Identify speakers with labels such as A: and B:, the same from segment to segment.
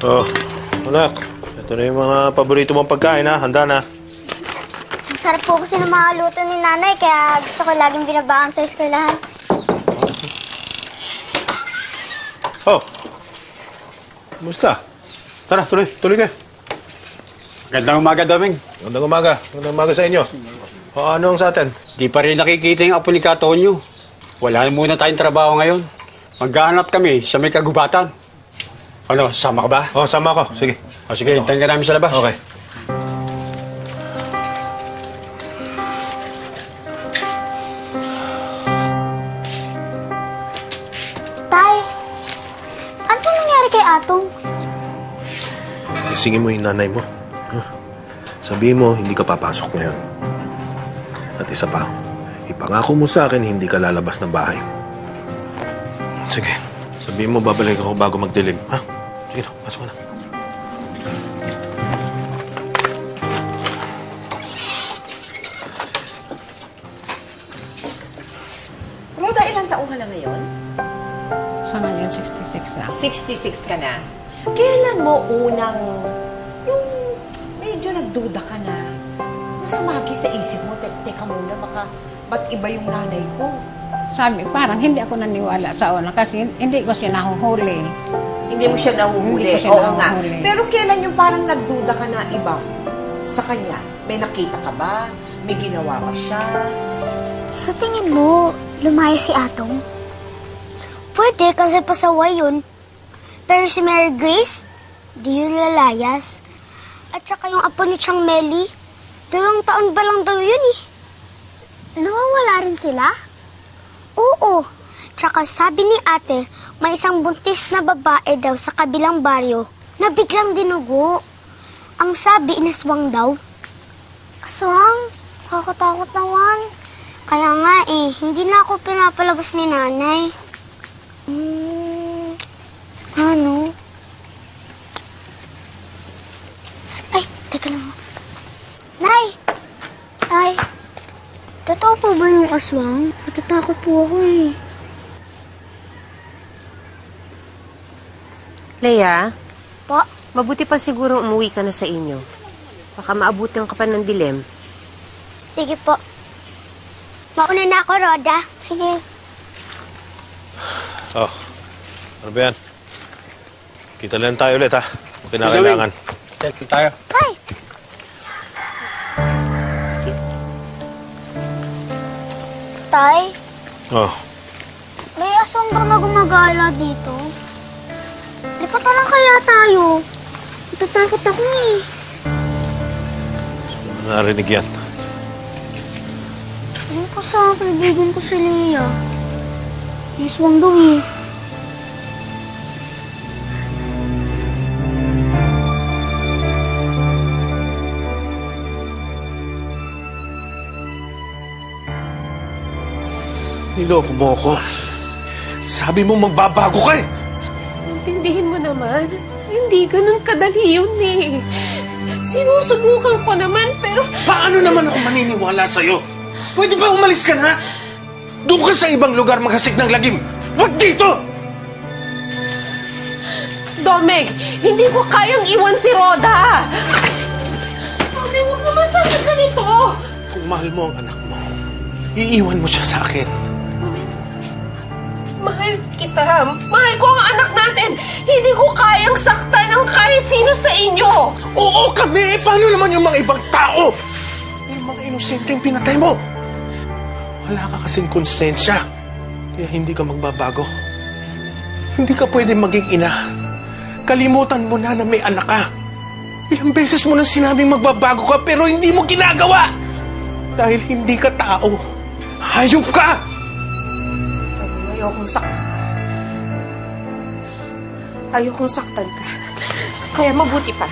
A: Oh, anak. Ito na yung mga paborito mong pagkain, ha? Handa na.
B: Ang sarap po kasi ng mga luto ni nanay, kaya gusto ko laging binabaan sa eskwelahan.
A: Oh. Kumusta? Tara, tuloy kayo.
C: Gandang umaga, Doming.
A: Magandang umaga. Magandang umaga sa inyo. O, ano ang sa atin?
C: Di pa rin nakikita yung apo ni Katonyo. Wala muna tayong trabaho ngayon. Maghahanap kami sa may kagubatan. Ano, sama ka ba?
A: Oh, sama ako. Sige.
C: O sige, hintayin ka namin sa labas.
A: Okay.
B: Tay, ano pong nangyari kay Atong?
A: Isingin mo yung nanay mo. Huh? Sabihin mo, hindi ka papasok ngayon. At isa pa, ipangako mo sa akin, hindi ka lalabas ng bahay. Sige. Sabihin mo, babalik ako bago magdilim. Ha? Sige na, pasok ka na.
D: Roda, ilang taong ka na ngayon?
E: Sa ngayon, 66 na.
D: 66 ka na. Kailan mo unang, yung medyo nagduda ka na, nasumagi sa isip mo, teka muna, ba't iba yung nanay ko?
E: Sabi, parang hindi ako naniwala sa una kasi hindi ko siya nahuhuli.
D: Hindi mo siya nahuhuli.
E: Hindi ko siya
D: Oo nga.
E: nahuhuli.
D: Pero kailan yung parang nagduda ka na iba sa kanya? May nakita ka ba? May ginawa ba siya?
B: Sa tingin mo, lumaya si Atong? Pwede kasi pasaway yun. Pero si Mary Grace, di yun lalayas. At saka yung apo ni Chang Meli, 2 taon ba lang daw yun eh. Nawawala rin sila? Oo. Tsaka sabi ni ate, may isang buntis na babae daw sa kabilang baryo na biglang dinugo. Ang sabi, inaswang daw. Aswang? Kakatakot naman. Kaya nga hindi na ako pinapalabas ni nanay. Ano? Ay, teka lang. Nay! Tay, totoo po ba yung aswang? Natatakot po ako eh.
F: Leia,
B: Po?
F: mabuti pa siguro umuwi ka na sa inyo. Baka maabutan ka pa ng dilim.
B: Sige po. Mauna na ako, Roda. Sige.
A: Oh. Ano ba yan? Kita lang tayo ulit, ha? Kinakailangan.
C: Check tayo.
B: Tay! Tay,
A: Oh.
B: may aswang daw na gumagala dito. Lipat na lang kaya tayo. Natatakot ako eh.
A: Ano narinig yan?
B: Ano ko sa kaibigan ko si Leia? May aswang daw eh.
A: Niloko mo ako. Sabi mo magbabago ka eh.
F: Intindihin mo naman, hindi ganun kadali yun eh. Sinusubukan ko naman pero...
A: Paano naman ako maniniwala sa'yo? Pwede ba umalis ka na? Doon ka sa ibang lugar maghasik ng lagim. Huwag dito!
F: Domeg, hindi ko kayang iwan si Roda! Domeg, huwag naman sabi ganito!
A: Kung mahal mo ang anak mo, iiwan mo siya sa akin.
F: Mahal kita. Mahal ko ang anak natin. Hindi ko kayang saktan ng kahit sino sa inyo.
A: Oo kami! Paano naman yung mga ibang tao? Yung mga inosenteng pinatay mo. Wala ka kasing konsensya. Kaya hindi ka magbabago. Hindi ka pwede maging ina. Kalimutan mo na may anak ka. Ilang beses mo nang sinabing magbabago ka pero hindi mo ginagawa. Dahil hindi ka tao. Hayop ka!
F: Ayokong saktan. Ayokong saktan ka. Kaya mabuti pa.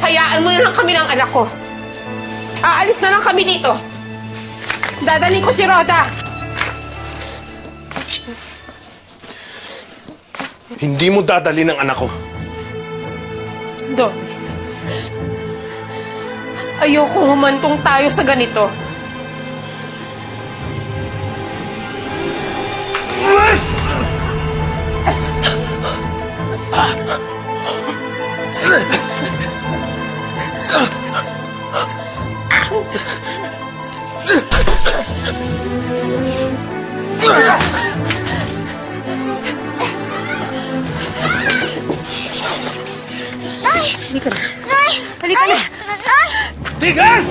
F: Hayaan mo na lang kami ng anak ko. Aalis na lang kami dito. Dadalhin ko si Roda.
A: Hindi mo dadali ng anak ko.
F: Dominic. Ayokong humantong tayo sa ganito. Halika na.
B: Nay!
F: Halika na.
B: Nay!
A: Tigil!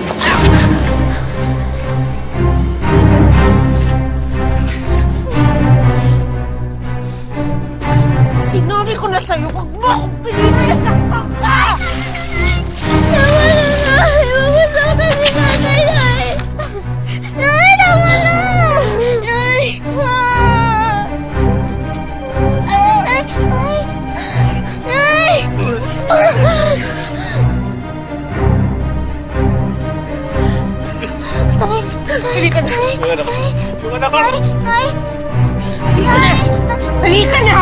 F: Sinabi ko na sa'yo, huwag mo akong pilitin na saktan ka!
B: Tama na, Nay! Mamasaktan si Tatay, Nay! Nay, tama na! Nay! Ah! Nay! Nay! Nay!
F: Halika na.
A: Mga anak ko!
B: Nay! Nay!
F: Halika na. Halika na!